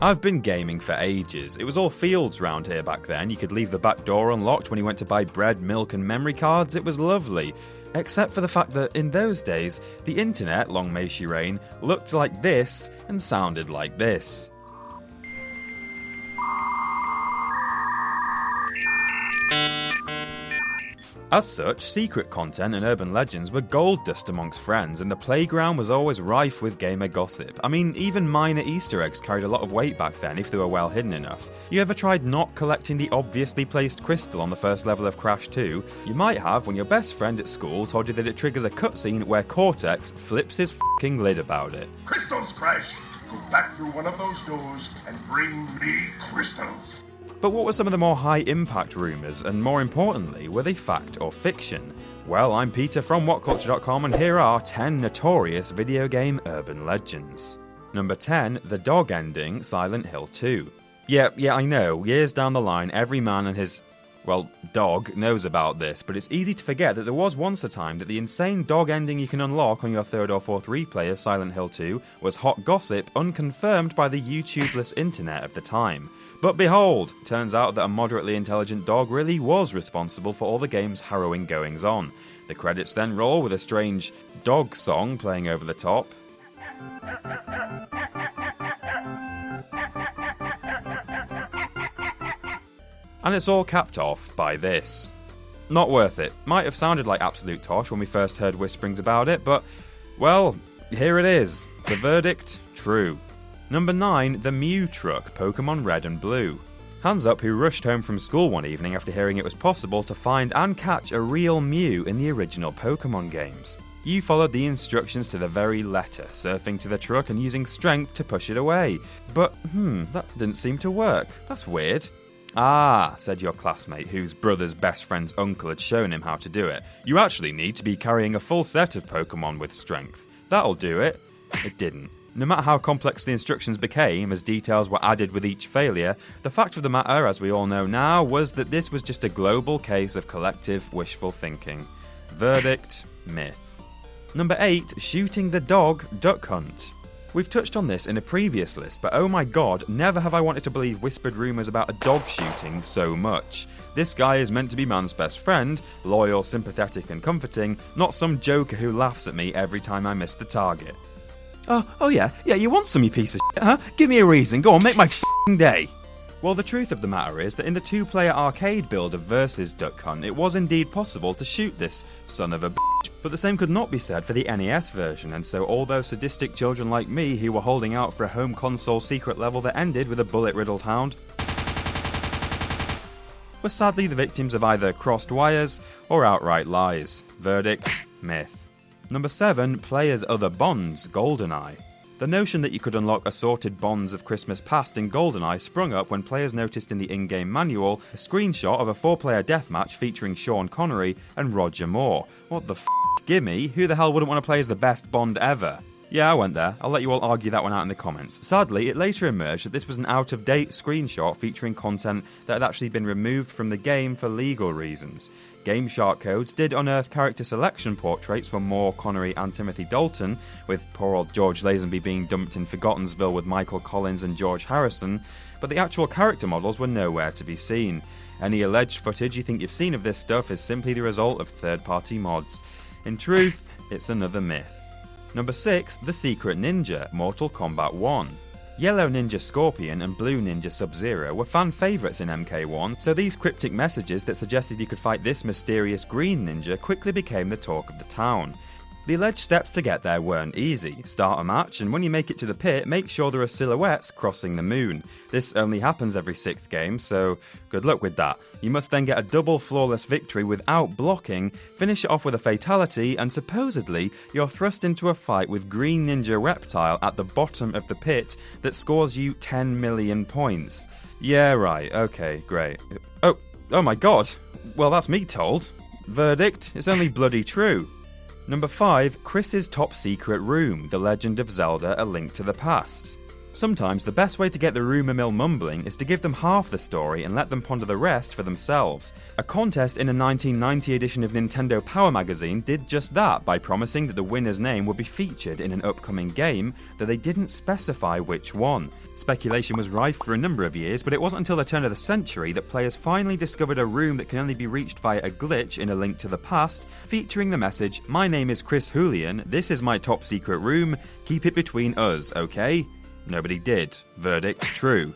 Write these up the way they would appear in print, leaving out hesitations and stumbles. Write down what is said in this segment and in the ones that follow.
I've been gaming for ages. It was all fields round here back then. You could leave the back door unlocked when you went to buy bread, milk and memory cards. It was lovely. Except for the fact that in those days, the internet, long may she reign, looked like this and sounded like this. As such, secret content and urban legends were gold dust amongst friends, and the playground was always rife with gamer gossip. I mean, even minor Easter eggs carried a lot of weight back then if they were well hidden enough. You ever tried not collecting the obviously placed crystal on the first level of Crash 2? You might have when your best friend at school told you that it triggers a cutscene where Cortex flips his f***ing lid about it. Crystals crashed! Go back through one of those doors and bring me crystals! But what were some of the more high-impact rumours, and more importantly, were they fact or fiction? Well, I'm Peter from WhatCulture.com, and here are 10 notorious video game urban legends. Number 10, the dog ending, Silent Hill 2. Yeah, I know, years down the line, every man and his, dog knows about this, but it's easy to forget that there was once a time that the insane dog ending you can unlock on your third or fourth replay of Silent Hill 2 was hot gossip unconfirmed by the YouTubeless internet of the time. But behold, turns out that a moderately intelligent dog really was responsible for all the game's harrowing goings-on. The credits then roll with a strange dog song playing over the top. And it's all capped off by this. Not worth it. Might have sounded like absolute tosh when we first heard whisperings about it, but, well, here it is. The verdict, true. Number 9, the Mew truck, Pokemon Red and Blue. Hands up who rushed home from school one evening after hearing it was possible to find and catch a real Mew in the original Pokemon games. You followed the instructions to the very letter, surfing to the truck and using strength to push it away. But, that didn't seem to work. That's weird. Ah, said your classmate, whose brother's best friend's uncle had shown him how to do it. You actually need to be carrying a full set of Pokemon with strength. That'll do it. It didn't. No matter how complex the instructions became, as details were added with each failure, the fact of the matter, as we all know now, was that this was just a global case of collective wishful thinking. Verdict, myth. Number 8, shooting the dog, Duck Hunt. We've touched on this in a previous list, but oh my god, never have I wanted to believe whispered rumours about a dog shooting so much. This guy is meant to be man's best friend, loyal, sympathetic and comforting, not some joker who laughs at me every time I miss the target. Oh yeah, you want some, you piece of shit, huh? Give me a reason, go on, make my f***ing day. Well, the truth of the matter is that in the 2-player arcade build of Versus Duck Hunt, it was indeed possible to shoot this son of a bitch, but the same could not be said for the NES version, and so all those sadistic children like me who were holding out for a home console secret level that ended with a bullet-riddled hound were sadly the victims of either crossed wires or outright lies. Verdict, myth. Number 7, players' other bonds, GoldenEye. The notion that you could unlock assorted bonds of Christmas past in GoldenEye sprung up when players noticed in the in-game manual a screenshot of a 4-player deathmatch featuring Sean Connery and Roger Moore. What the f***? Gimme? Who the hell wouldn't want to play as the best Bond ever? Yeah, I went there. I'll let you all argue that one out in the comments. Sadly, it later emerged that this was an out-of-date screenshot featuring content that had actually been removed from the game for legal reasons. Game Shark codes did unearth character selection portraits for Moore, Connery and Timothy Dalton, with poor old George Lazenby being dumped in Forgottensville with Michael Collins and George Harrison, but the actual character models were nowhere to be seen. Any alleged footage you think you've seen of this stuff is simply the result of third-party mods. In truth, it's another myth. Number 6, the Secret Ninja, Mortal Kombat 1. Yellow Ninja Scorpion and Blue Ninja Sub-Zero were fan favourites in MK1, so these cryptic messages that suggested you could fight this mysterious green ninja quickly became the talk of the town. The alleged steps to get there weren't easy. Start a match, and when you make it to the pit, make sure there are silhouettes crossing the moon. This only happens every 6th game, so good luck with that. You must then get a double flawless victory without blocking, finish it off with a fatality, and supposedly you're thrust into a fight with Green Ninja Reptile at the bottom of the pit that scores you 10 million points. Yeah, right, okay, great. Oh my god, well that's me told. Verdict, it's only bloody true. Number 5, Chris's Top Secret Room, The Legend of Zelda: A Link to the Past. Sometimes the best way to get the rumour mill mumbling is to give them half the story and let them ponder the rest for themselves. A contest in a 1990 edition of Nintendo Power magazine did just that by promising that the winner's name would be featured in an upcoming game, though they didn't specify which one. Speculation was rife for a number of years, but it wasn't until the turn of the century that players finally discovered a room that can only be reached via a glitch in A Link to the Past, featuring the message, "My name is Chris Julian, this is my top secret room, keep it between us, okay?" Nobody did. Verdict, true.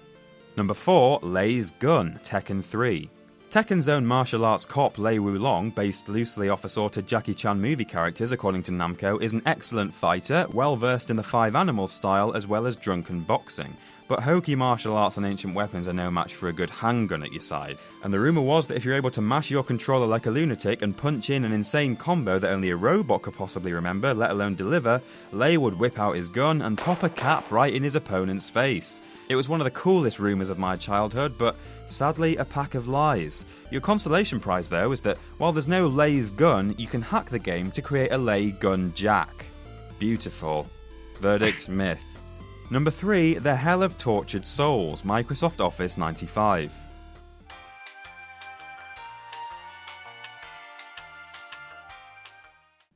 Number 4, LEI'S gun, Tekken 3. Tekken's own martial arts cop Lei Wulong, based loosely off assorted Jackie Chan movie characters according to Namco, is an excellent fighter, well versed in the Five Animals style as well as drunken boxing. But hokey martial arts and ancient weapons are no match for a good handgun at your side. And the rumour was that if you're able to mash your controller like a lunatic and punch in an insane combo that only a robot could possibly remember, let alone deliver, Lei would whip out his gun and pop a cap right in his opponent's face. It was one of the coolest rumours of my childhood, but sadly a pack of lies. Your consolation prize though is that while there's no LEI'S gun, you can hack the game to create a Lei gun jack. Beautiful. Verdict, myth. Number 3, The Hell of Tortured Souls, Microsoft Office 95.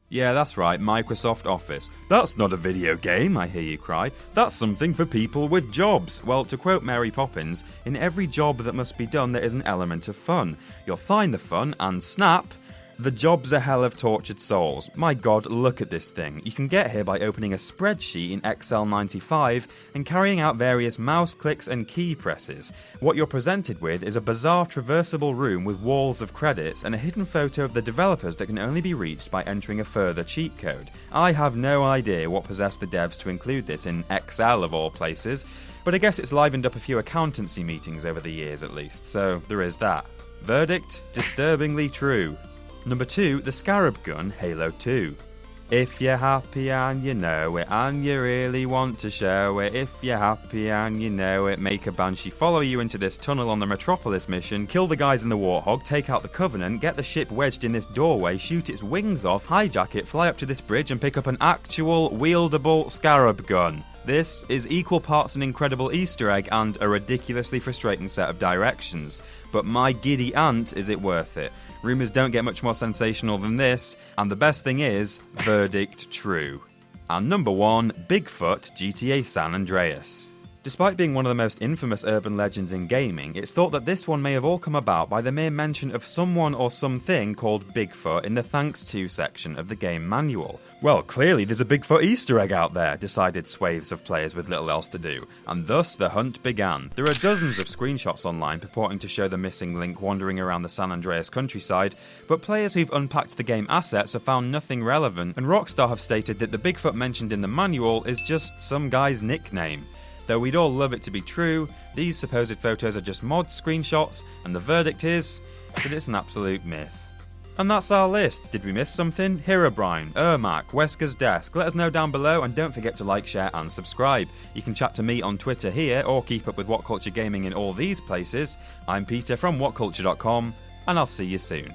Yeah, that's right, Microsoft Office. That's not a video game, I hear you cry. That's something for people with jobs. Well, to quote Mary Poppins, in every job that must be done there is an element of fun. You'll find the fun and snap, the job's a hell of tortured souls. My god, look at this thing. You can get here by opening a spreadsheet in Excel 95 and carrying out various mouse clicks and key presses. What you're presented with is a bizarre traversable room with walls of credits and a hidden photo of the developers that can only be reached by entering a further cheat code. I have no idea what possessed the devs to include this in Excel of all places, but I guess it's livened up a few accountancy meetings over the years at least, so there is that. Verdict, disturbingly true. Number 2, The Scarab Gun, Halo 2. If you're happy and you know it, and you really want to show it, if you're happy and you know it, make a banshee follow you into this tunnel on the Metropolis mission, kill the guys in the Warthog, take out the Covenant, get the ship wedged in this doorway, shoot its wings off, hijack it, fly up to this bridge and pick up an actual, wieldable Scarab Gun. This is equal parts an incredible Easter egg and a ridiculously frustrating set of directions. But my giddy aunt, is it worth it? Rumours don't get much more sensational than this, and the best thing is, verdict true. And number 1, Bigfoot, GTA San Andreas. Despite being one of the most infamous urban legends in gaming, it's thought that this one may have all come about by the mere mention of someone or something called Bigfoot in the Thanks To section of the game manual. Well, clearly there's a Bigfoot Easter egg out there, decided swathes of players with little else to do, and thus the hunt began. There are dozens of screenshots online purporting to show the missing link wandering around the San Andreas countryside, but players who've unpacked the game assets have found nothing relevant, and Rockstar have stated that the Bigfoot mentioned in the manual is just some guy's nickname. Though we'd all love it to be true, these supposed photos are just mod screenshots, and the verdict is that it's an absolute myth. And that's our list. Did we miss something? Herobrine, Ermac, Wesker's Desk. Let us know down below, and don't forget to like, share and subscribe. You can chat to me on Twitter here, or keep up with What Culture Gaming in all these places. I'm Peter from WhatCulture.com, and I'll see you soon.